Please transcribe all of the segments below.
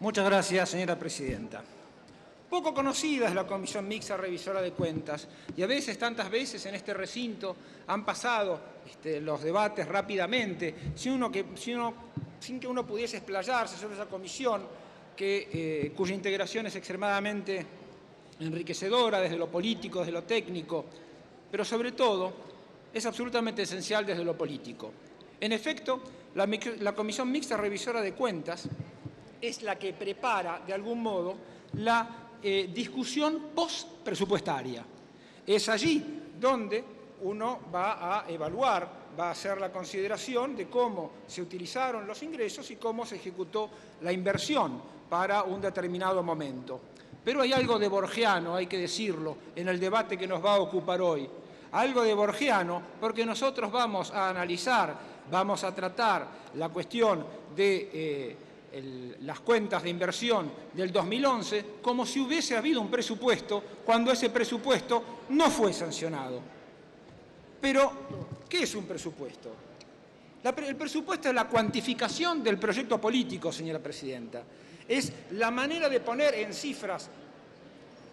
Muchas gracias, señora presidenta. Poco conocida es la Comisión Mixta Revisora de Cuentas y a veces, tantas veces en este recinto, han pasado los debates rápidamente, sin que uno pudiese explayarse sobre esa comisión cuya integración es extremadamente enriquecedora desde lo político, desde lo técnico, pero sobre todo es absolutamente esencial desde lo político. En efecto, la Comisión Mixta Revisora de Cuentas es la que prepara, de algún modo, la discusión post-presupuestaria. Es allí donde uno va a evaluar, va a hacer la consideración de cómo se utilizaron los ingresos y cómo se ejecutó la inversión para un determinado momento. Pero hay algo de borgiano, hay que decirlo, en el debate que nos va a ocupar hoy. Algo de borgiano, porque nosotros vamos a analizar, vamos a tratar la cuestión de las cuentas de inversión del 2011 como si hubiese habido un presupuesto cuando ese presupuesto no fue sancionado. Pero, ¿qué es un presupuesto? El presupuesto es la cuantificación del proyecto político, señora presidenta. Es la manera de poner en cifras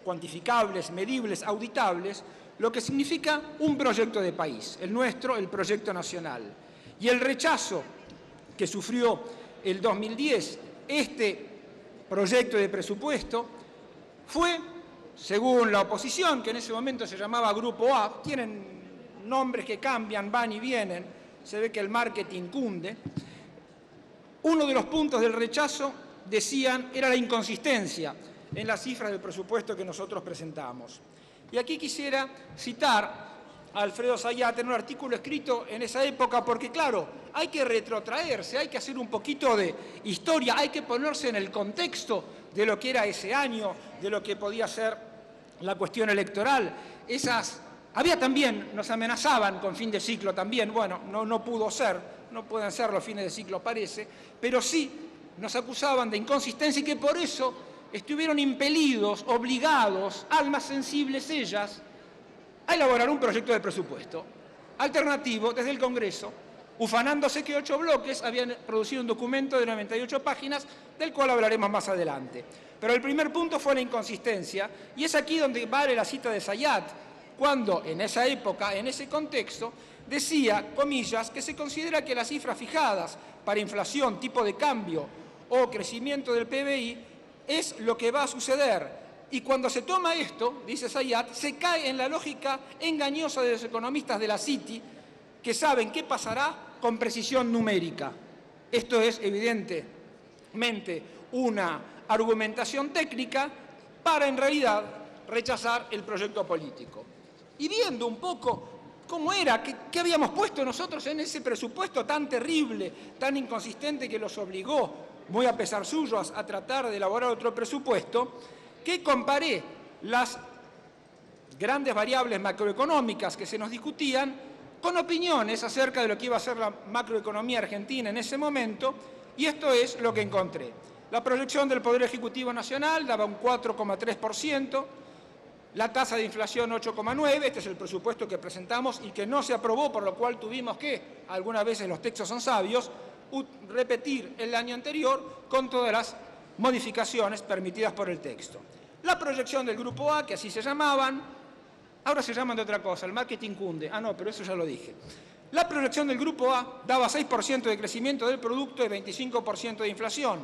cuantificables, medibles, auditables, lo que significa un proyecto de país, el nuestro, el proyecto nacional. Y el rechazo que sufrió el 2010 este proyecto de presupuesto fue, según la oposición, que en ese momento se llamaba Grupo A, tienen nombres que cambian, van y vienen, se ve que el marketing cunde. Uno de los puntos del rechazo, decían, era la inconsistencia en las cifras del presupuesto que nosotros presentamos. Y aquí quisiera citar a Alfredo Zayat en un artículo escrito en esa época, porque claro, hay que retrotraerse, hay que hacer un poquito de historia, hay que ponerse en el contexto de lo que era ese año, de lo que podía ser la cuestión electoral. Había también, nos amenazaban con fin de ciclo también, bueno, no pudo ser, no pueden ser los fines de ciclo parece, pero sí nos acusaban de inconsistencia y que por eso estuvieron impelidos, obligados, almas sensibles ellas, a elaborar un proyecto de presupuesto alternativo desde el Congreso, ufanándose que 8 bloques habían producido un documento de 98 páginas, del cual hablaremos más adelante. Pero el primer punto fue la inconsistencia, y es aquí donde vale la cita de Zayat, cuando en esa época, en ese contexto, decía, comillas, que se considera que las cifras fijadas para inflación, tipo de cambio o crecimiento del PBI es lo que va a suceder. Y cuando se toma esto, dice Zayat, se cae en la lógica engañosa de los economistas de la Citi, que saben qué pasará con precisión numérica. Esto es, evidentemente, una argumentación técnica para, en realidad, rechazar el proyecto político. Y viendo un poco cómo era, qué habíamos puesto nosotros en ese presupuesto tan terrible, tan inconsistente, que los obligó, muy a pesar suyos, a tratar de elaborar otro presupuesto, que comparé las grandes variables macroeconómicas que se nos discutían con opiniones acerca de lo que iba a ser la macroeconomía argentina en ese momento, y esto es lo que encontré. La proyección del Poder Ejecutivo Nacional daba un 4,3%, la tasa de inflación 8,9%, este es el presupuesto que presentamos y que no se aprobó, por lo cual tuvimos que, algunas veces los textos son sabios, repetir el año anterior con todas las modificaciones permitidas por el texto. La proyección del Grupo A, que así se llamaban, ahora se llaman de otra cosa, el marketing cunde. No, pero eso ya lo dije. La proyección del Grupo A daba 6% de crecimiento del producto y 25% de inflación.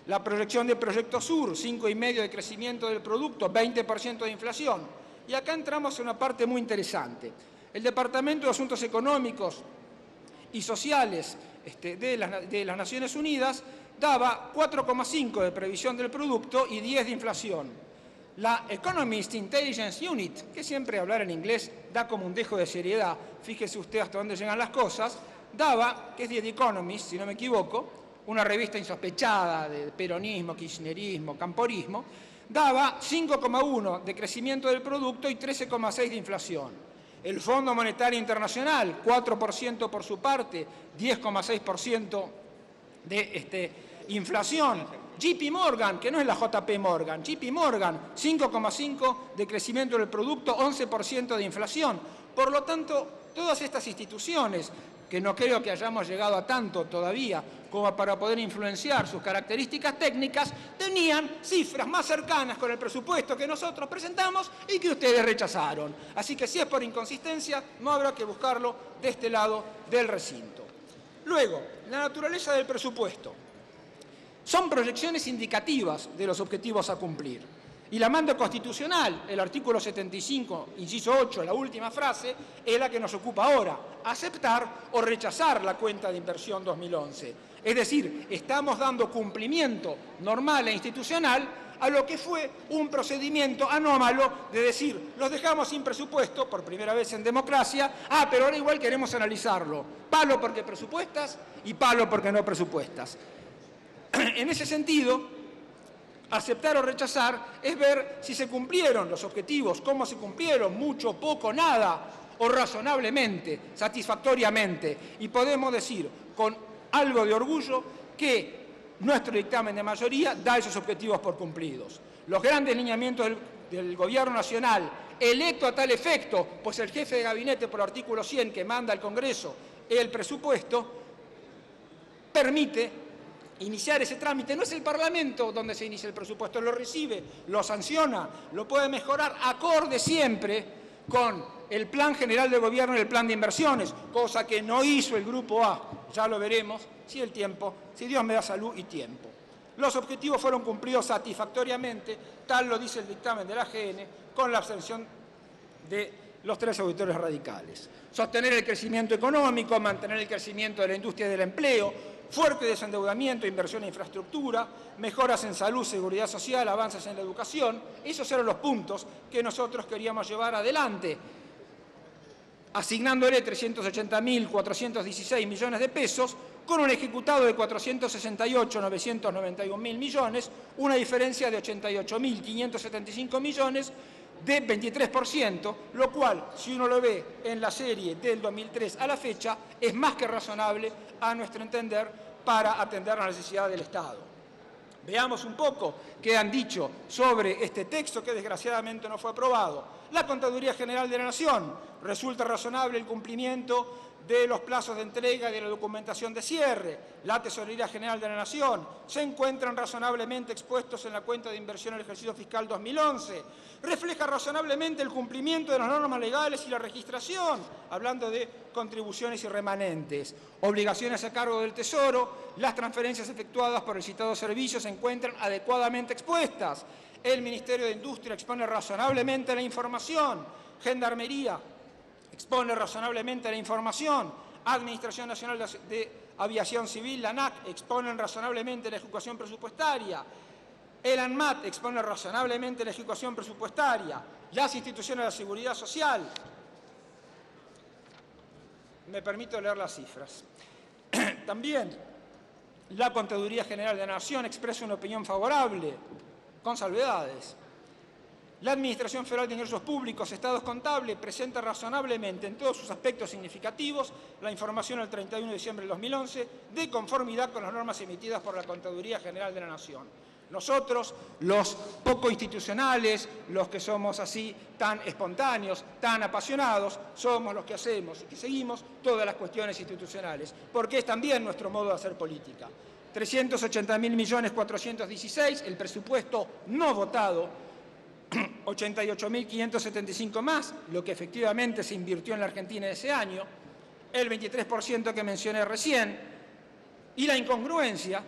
La proyección del Proyecto Sur, 5,5% de crecimiento del producto, 20% de inflación. Y acá entramos en una parte muy interesante. El Departamento de Asuntos Económicos y Sociales de las Naciones Unidas daba 4,5% de previsión del producto y 10% de inflación. La Economist Intelligence Unit, que siempre hablar en inglés da como un dejo de seriedad, fíjese usted hasta dónde llegan las cosas, daba, que es The Economist, si no me equivoco, una revista insospechada de peronismo, kirchnerismo, camporismo, daba 5,1% de crecimiento del producto y 13,6% de inflación. El Fondo Monetario Internacional, 4% por su parte, 10,6% de inflación. JP Morgan, que no es la JP Morgan, JP Morgan, 5,5% de crecimiento del producto, 11% de inflación. Por lo tanto, todas estas instituciones que no creo que hayamos llegado a tanto todavía como para poder influenciar sus características técnicas, tenían cifras más cercanas con el presupuesto que nosotros presentamos y que ustedes rechazaron. Así que si es por inconsistencia, no habrá que buscarlo de este lado del recinto. Luego, la naturaleza del presupuesto. Son proyecciones indicativas de los objetivos a cumplir. Y la manda constitucional, el artículo 75, inciso 8, la última frase, es la que nos ocupa ahora, aceptar o rechazar la cuenta de inversión 2011. Es decir, estamos dando cumplimiento normal e institucional a lo que fue un procedimiento anómalo de decir, los dejamos sin presupuesto, por primera vez en democracia, pero ahora igual queremos analizarlo. Palo porque presupuestas y palo porque no presupuestas. En ese sentido, aceptar o rechazar es ver si se cumplieron los objetivos, cómo se cumplieron, mucho, poco, nada, o razonablemente, satisfactoriamente. Y podemos decir con algo de orgullo que nuestro dictamen de mayoría da esos objetivos por cumplidos. Los grandes lineamientos del Gobierno Nacional, electo a tal efecto, pues el jefe de gabinete por artículo 100 que manda al Congreso el presupuesto, permite iniciar ese trámite. No es el Parlamento donde se inicia el presupuesto, lo recibe, lo sanciona, lo puede mejorar acorde siempre con el Plan General de Gobierno y el Plan de Inversiones, cosa que no hizo el Grupo A. Ya lo veremos si el tiempo, si Dios me da salud y tiempo. Los objetivos fueron cumplidos satisfactoriamente, tal lo dice el dictamen de la AGN, con la abstención de los 3 auditores radicales. Sostener el crecimiento económico, mantener el crecimiento de la industria y del empleo, fuerte desendeudamiento, inversión en infraestructura, mejoras en salud, seguridad social, avances en la educación. Esos eran los puntos que nosotros queríamos llevar adelante, asignándole 380.416 millones de pesos, con un ejecutado de 468.991.000 millones, una diferencia de 88.575 millones, de 23%, lo cual, si uno lo ve en la serie del 2003 a la fecha, es más que razonable, a nuestro entender, para atender la necesidad del Estado. Veamos un poco qué han dicho sobre este texto que desgraciadamente no fue aprobado. La Contaduría General de la Nación: resulta razonable el cumplimiento de los plazos de entrega y de la documentación de cierre. La Tesorería General de la Nación: se encuentran razonablemente expuestos en la cuenta de inversión del ejercicio fiscal 2011. Refleja razonablemente el cumplimiento de las normas legales y la registración, hablando de contribuciones y remanentes. Obligaciones a cargo del Tesoro: las transferencias efectuadas por el citado servicio se encuentran adecuadamente expuestas. El Ministerio de Industria expone razonablemente la información. Gendarmería expone razonablemente la información. Administración Nacional de Aviación Civil, la ANAC, exponen razonablemente la ejecución presupuestaria. El ANMAT expone razonablemente la ejecución presupuestaria. Las instituciones de la Seguridad Social. Me permito leer las cifras. También la Contaduría General de la Nación expresa una opinión favorable, con salvedades. La Administración Federal de Ingresos Públicos, Estados Contables, presenta razonablemente en todos sus aspectos significativos la información al 31 de diciembre del 2011 de conformidad con las normas emitidas por la Contaduría General de la Nación. Nosotros, los poco institucionales, los que somos así tan espontáneos, tan apasionados, somos los que hacemos y que seguimos todas las cuestiones institucionales, porque es también nuestro modo de hacer política. 380.416.000, el presupuesto no votado, 88.575 más, lo que efectivamente se invirtió en la Argentina ese año, el 23% que mencioné recién, y la incongruencia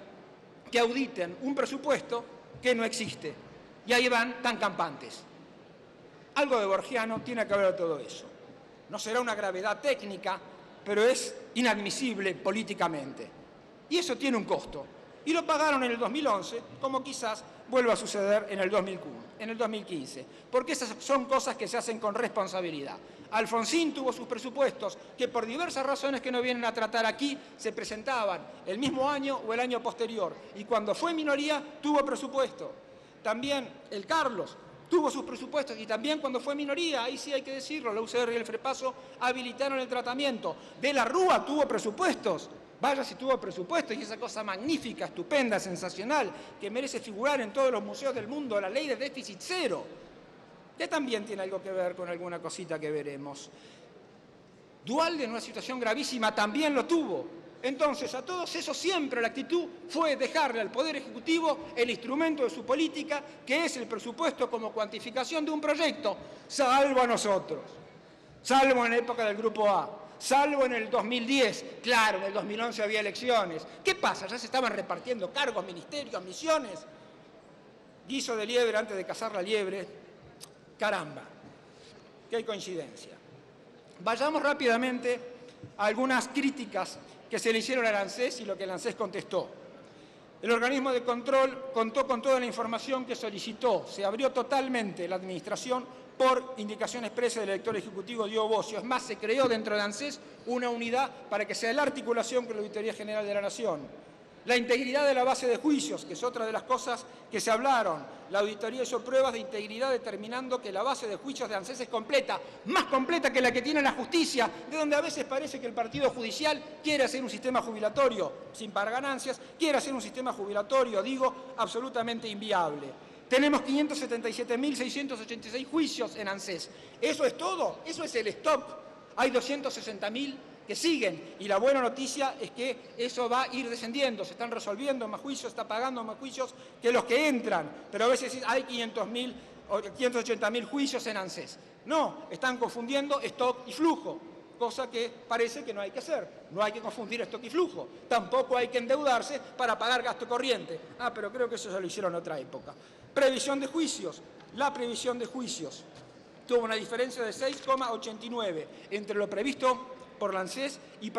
que auditen un presupuesto que no existe. Y ahí van tan campantes. Algo de borgiano tiene que haber de todo eso. No será una gravedad técnica, pero es inadmisible políticamente. Y eso tiene un costo. Y lo pagaron en el 2011, como quizás vuelva a suceder en el 2015, porque esas son cosas que se hacen con responsabilidad. Alfonsín tuvo sus presupuestos que por diversas razones que no vienen a tratar aquí se presentaban el mismo año o el año posterior, y cuando fue minoría tuvo presupuesto. También el Carlos tuvo sus presupuestos y también cuando fue minoría, ahí sí hay que decirlo, la UCR y el FREPASO habilitaron el tratamiento. De la Rúa tuvo presupuestos. Vaya si tuvo presupuesto, y esa cosa magnífica, estupenda, sensacional, que merece figurar en todos los museos del mundo, la ley de déficit cero, que también tiene algo que ver con alguna cosita que veremos. Duhalde, en una situación gravísima, también lo tuvo. Entonces, a todos esos siempre la actitud fue dejarle al Poder Ejecutivo el instrumento de su política, que es el presupuesto como cuantificación de un proyecto, salvo a nosotros, salvo en la época del Grupo A, salvo en el 2010, claro, en el 2011 había elecciones. ¿Qué pasa? ¿Ya se estaban repartiendo cargos, ministerios, misiones? Guiso de liebre antes de cazar la liebre. Caramba, qué coincidencia. Vayamos rápidamente a algunas críticas que se le hicieron al ANSES y lo que el ANSES contestó. El organismo de control contó con toda la información que solicitó. Se abrió totalmente la administración por indicación expresa del director ejecutivo Diego Bocio. Es más, se creó dentro de ANSES una unidad para que sea la articulación con la Auditoría General de la Nación. La integridad de la base de juicios, que es otra de las cosas que se hablaron. La auditoría hizo pruebas de integridad determinando que la base de juicios de ANSES es completa, más completa que la que tiene la justicia, de donde a veces parece que el partido judicial quiere hacer un sistema jubilatorio sin pagar ganancias, quiere hacer un sistema jubilatorio, digo, absolutamente inviable. Tenemos 577.686 juicios en ANSES. ¿Eso es todo? ¿Eso es el stock? Hay 260.000 que siguen, y la buena noticia es que eso va a ir descendiendo, se están resolviendo más juicios, está pagando más juicios que los que entran, pero a veces hay 580.000 juicios en ANSES. No, están confundiendo stock y flujo, cosa que parece que no hay que hacer. No hay que confundir stock y flujo, tampoco hay que endeudarse para pagar gasto corriente. Pero creo que eso se lo hicieron en otra época. Previsión de juicios. La previsión de juicios tuvo una diferencia de 6,89 entre lo previsto por la ANSES y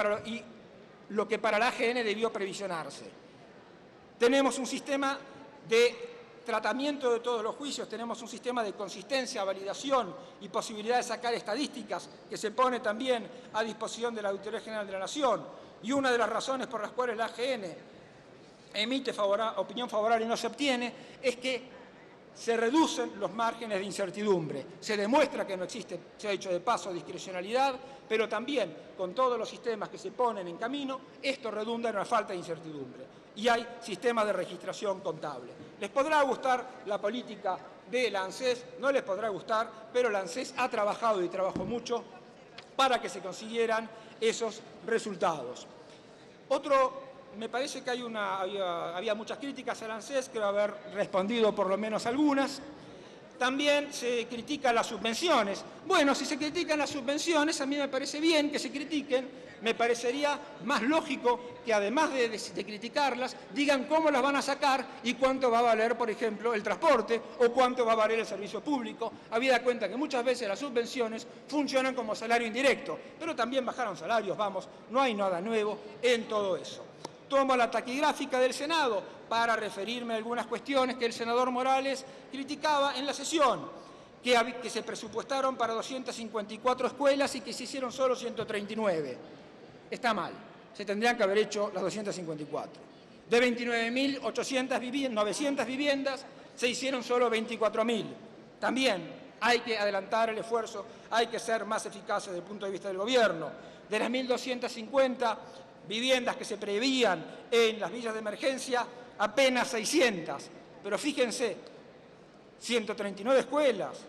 lo que para la AGN debió previsionarse. Tenemos un sistema de tratamiento de todos los juicios, tenemos un sistema de consistencia, validación y posibilidad de sacar estadísticas que se pone también a disposición de la Auditoría General de la Nación. Y una de las razones por las cuales la AGN emite opinión favorable y no se obtiene es que se reducen los márgenes de incertidumbre. Se demuestra que no existe, se ha dicho de paso, discrecionalidad, pero también con todos los sistemas que se ponen en camino, esto redunda en una falta de incertidumbre. Y hay sistemas de registración contable. Les podrá gustar la política de la ANSES, no les podrá gustar, pero la ANSES ha trabajado y trabajó mucho para que se consiguieran esos resultados. Me parece que había muchas críticas al ANSES, creo haber respondido por lo menos algunas. También se critican las subvenciones. Bueno, si se critican las subvenciones, a mí me parece bien que se critiquen. Me parecería más lógico que además de criticarlas, digan cómo las van a sacar y cuánto va a valer, por ejemplo, el transporte o cuánto va a valer el servicio público. Habida cuenta que muchas veces las subvenciones funcionan como salario indirecto, pero también bajaron salarios, vamos, no hay nada nuevo en todo eso. Tomo la taquigráfica del Senado para referirme a algunas cuestiones que el senador Morales criticaba en la sesión, que se presupuestaron para 254 escuelas y que se hicieron solo 139. Está mal, se tendrían que haber hecho las 254. De 29.900 viviendas, se hicieron solo 24.000. También hay que adelantar el esfuerzo, hay que ser más eficaces desde el punto de vista del gobierno. De las 1.250 viviendas que se prevían en las villas de emergencia, apenas 600. Pero fíjense, 139 escuelas,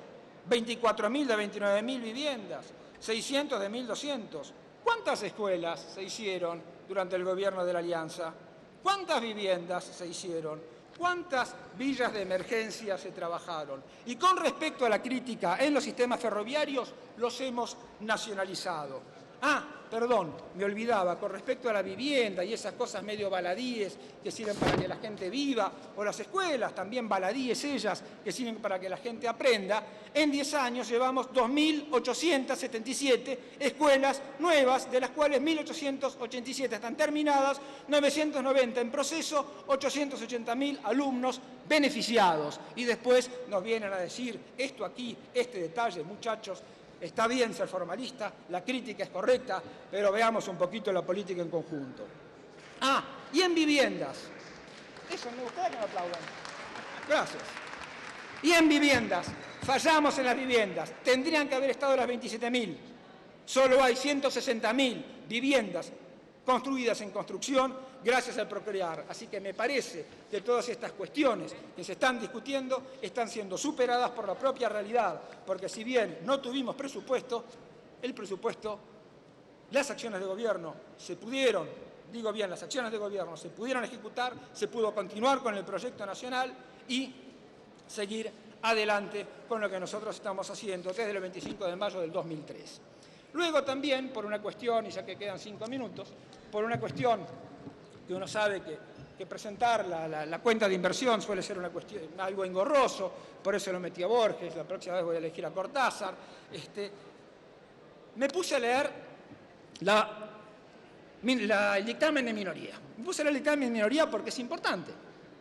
24.000 de 29.000 viviendas, 600 de 1.200. ¿Cuántas escuelas se hicieron durante el gobierno de la Alianza? ¿Cuántas viviendas se hicieron? ¿Cuántas villas de emergencia se trabajaron? Y con respecto a la crítica en los sistemas ferroviarios, los hemos nacionalizado. Perdón, me olvidaba, con respecto a la vivienda y esas cosas medio baladíes que sirven para que la gente viva, o las escuelas, también baladíes ellas, que sirven para que la gente aprenda, en 10 años llevamos 2.877 escuelas nuevas, de las cuales 1.887 están terminadas, 990 en proceso, 880.000 alumnos beneficiados. Y después nos vienen a decir esto aquí, este detalle, muchachos. Está bien ser formalista, la crítica es correcta, pero veamos un poquito la política en conjunto. Y en viviendas. Eso me gustaría que me aplaudan. Gracias. Y en viviendas. Fallamos en las viviendas. Tendrían que haber estado las 27.000. Solo hay 160.000 viviendas construidas en construcción gracias al Procrear. Así que me parece que todas estas cuestiones que se están discutiendo están siendo superadas por la propia realidad, porque si bien no tuvimos presupuesto, el presupuesto las acciones de gobierno se pudieron, digo bien, las acciones de gobierno se pudieron ejecutar, se pudo continuar con el proyecto nacional y seguir adelante con lo que nosotros estamos haciendo desde el 25 de mayo del 2003. Luego también, por una cuestión, y ya que quedan 5 minutos, por una cuestión que uno sabe que presentar la cuenta de inversión suele ser una cuestión, algo engorroso, por eso lo metí a Borges, la próxima vez voy a elegir a Cortázar, me puse a leer el dictamen de minoría. Me puse a leer el dictamen de minoría porque es importante.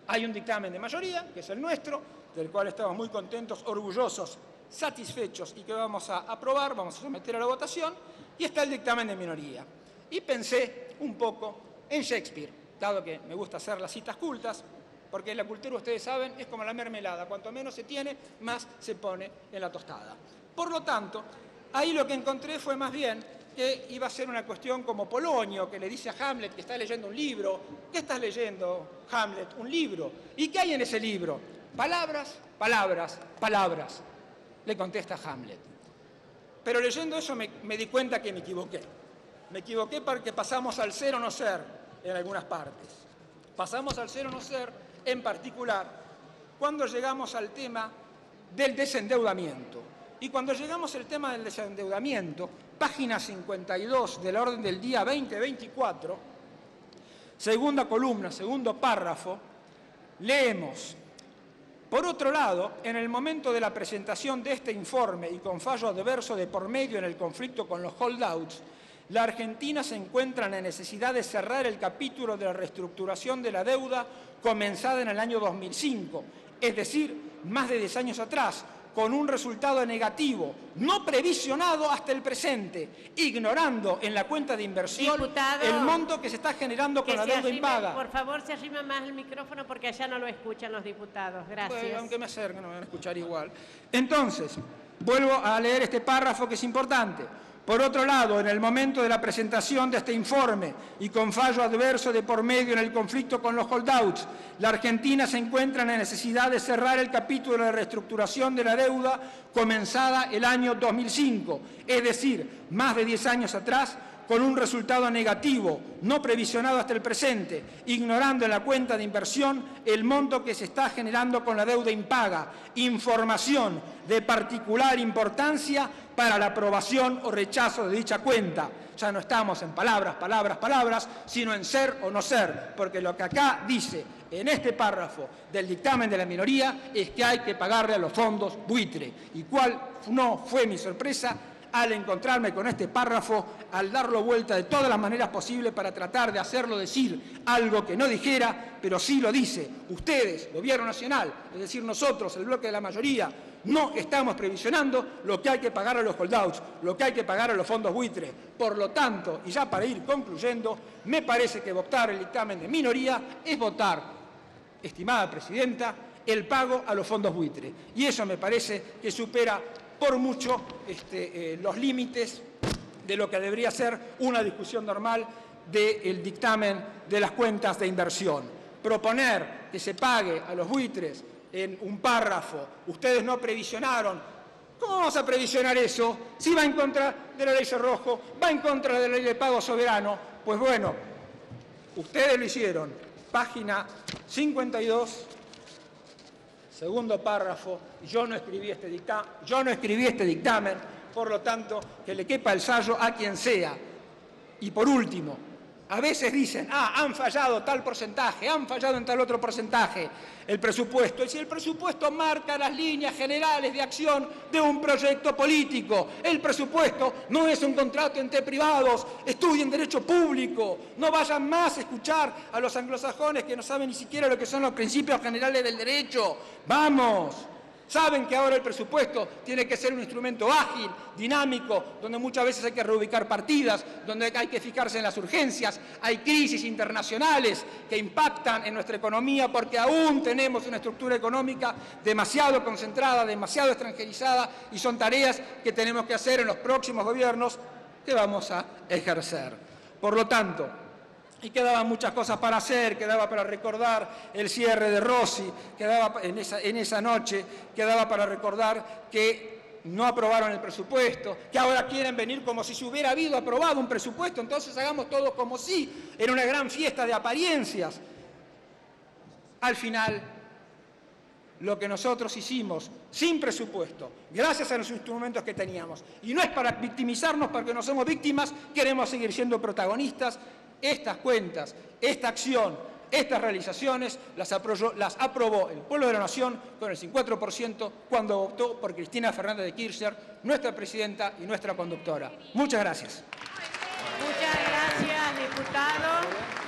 Hay un dictamen de mayoría, que es el nuestro, del cual estamos muy contentos, orgullosos, satisfechos y que vamos a aprobar, vamos a someter a la votación, y está el dictamen de minoría. Y pensé un poco en Shakespeare, dado que me gusta hacer las citas cultas, porque la cultura, ustedes saben, es como la mermelada, cuanto menos se tiene, más se pone en la tostada. Por lo tanto, ahí lo que encontré fue más bien que iba a ser una cuestión como Polonio, que le dice a Hamlet que está leyendo un libro. ¿Qué estás leyendo, Hamlet? Un libro. ¿Y qué hay en ese libro? Palabras, palabras, palabras, le contesta Hamlet. Pero leyendo eso me di cuenta que me equivoqué. Me equivoqué porque pasamos al ser o no ser en algunas partes. Pasamos al ser o no ser, en particular, cuando llegamos al tema del desendeudamiento. Y cuando llegamos al tema del desendeudamiento, página 52 de la orden del día 2024, segunda columna, segundo párrafo, leemos: por otro lado, en el momento de la presentación de este informe y con fallo adverso de por medio en el conflicto con los holdouts, la Argentina se encuentra en la necesidad de cerrar el capítulo de la reestructuración de la deuda comenzada en el año 2005, es decir, más de 10 años atrás, con un resultado negativo, no previsionado hasta el presente, ignorando en la cuenta de inversión el monto que se está generando con la deuda impaga. Por favor, se arrima más el micrófono porque allá no lo escuchan los diputados. Gracias. Bueno, aunque me acerquen, no me van a escuchar igual. Entonces, vuelvo a leer este párrafo que es importante. Por otro lado, en el momento de la presentación de este informe y con fallo adverso de por medio en el conflicto con los holdouts, la Argentina se encuentra en la necesidad de cerrar el capítulo de reestructuración de la deuda comenzada el año 2005, es decir, más de 10 años atrás, con un resultado negativo, no previsionado hasta el presente, ignorando en la cuenta de inversión el monto que se está generando con la deuda impaga. Información de particular importancia para la aprobación o rechazo de dicha cuenta. Ya no estamos en palabras, palabras, palabras, sino en ser o no ser, porque lo que acá dice en este párrafo del dictamen de la minoría es que hay que pagarle a los fondos buitre. ¿Y cuál no fue mi sorpresa al encontrarme con este párrafo, al darlo vuelta de todas las maneras posibles para tratar de hacerlo decir algo que no dijera, pero sí lo dice? Ustedes, Gobierno Nacional, es decir, nosotros, el bloque de la mayoría, no estamos previsionando lo que hay que pagar a los holdouts, lo que hay que pagar a los fondos buitre. Por lo tanto, y ya para ir concluyendo, me parece que votar el dictamen de minoría es votar, estimada Presidenta, el pago a los fondos buitre. Y eso me parece que supera por mucho los límites de lo que debería ser una discusión normal del dictamen de las cuentas de inversión. Proponer que se pague a los buitres en un párrafo, ustedes no previsionaron. ¿Cómo vamos a previsionar eso? Si va en contra de la ley Cerrojo, va en contra de la ley de pago soberano. Pues bueno, ustedes lo hicieron. Página 52. Segundo párrafo, yo no escribí este dictamen, por lo tanto, que le quepa el sayo a quien sea. Y por último, a veces dicen, han fallado tal porcentaje, han fallado en tal otro porcentaje el presupuesto. Y si el presupuesto marca las líneas generales de acción de un proyecto político, el presupuesto no es un contrato entre privados, estudien derecho público, no vayan más a escuchar a los anglosajones que no saben ni siquiera lo que son los principios generales del derecho. ¡Vamos! Saben que ahora el presupuesto tiene que ser un instrumento ágil, dinámico, donde muchas veces hay que reubicar partidas, donde hay que fijarse en las urgencias. Hay crisis internacionales que impactan en nuestra economía porque aún tenemos una estructura económica demasiado concentrada, demasiado extranjerizada, y son tareas que tenemos que hacer en los próximos gobiernos que vamos a ejercer. Por lo tanto, y quedaban muchas cosas para hacer, quedaba para recordar el cierre de Rossi, quedaba en esa noche, quedaba para recordar que no aprobaron el presupuesto, que ahora quieren venir como si se hubiera habido aprobado un presupuesto, entonces hagamos todo como si era una gran fiesta de apariencias. Al final, lo que nosotros hicimos sin presupuesto, gracias a los instrumentos que teníamos, y no es para victimizarnos porque no somos víctimas, queremos seguir siendo protagonistas, estas cuentas, esta acción, estas realizaciones las aprobó el pueblo de la Nación con el 54% cuando votó por Cristina Fernández de Kirchner, nuestra presidenta y nuestra conductora. Muchas gracias. Muchas gracias, diputado.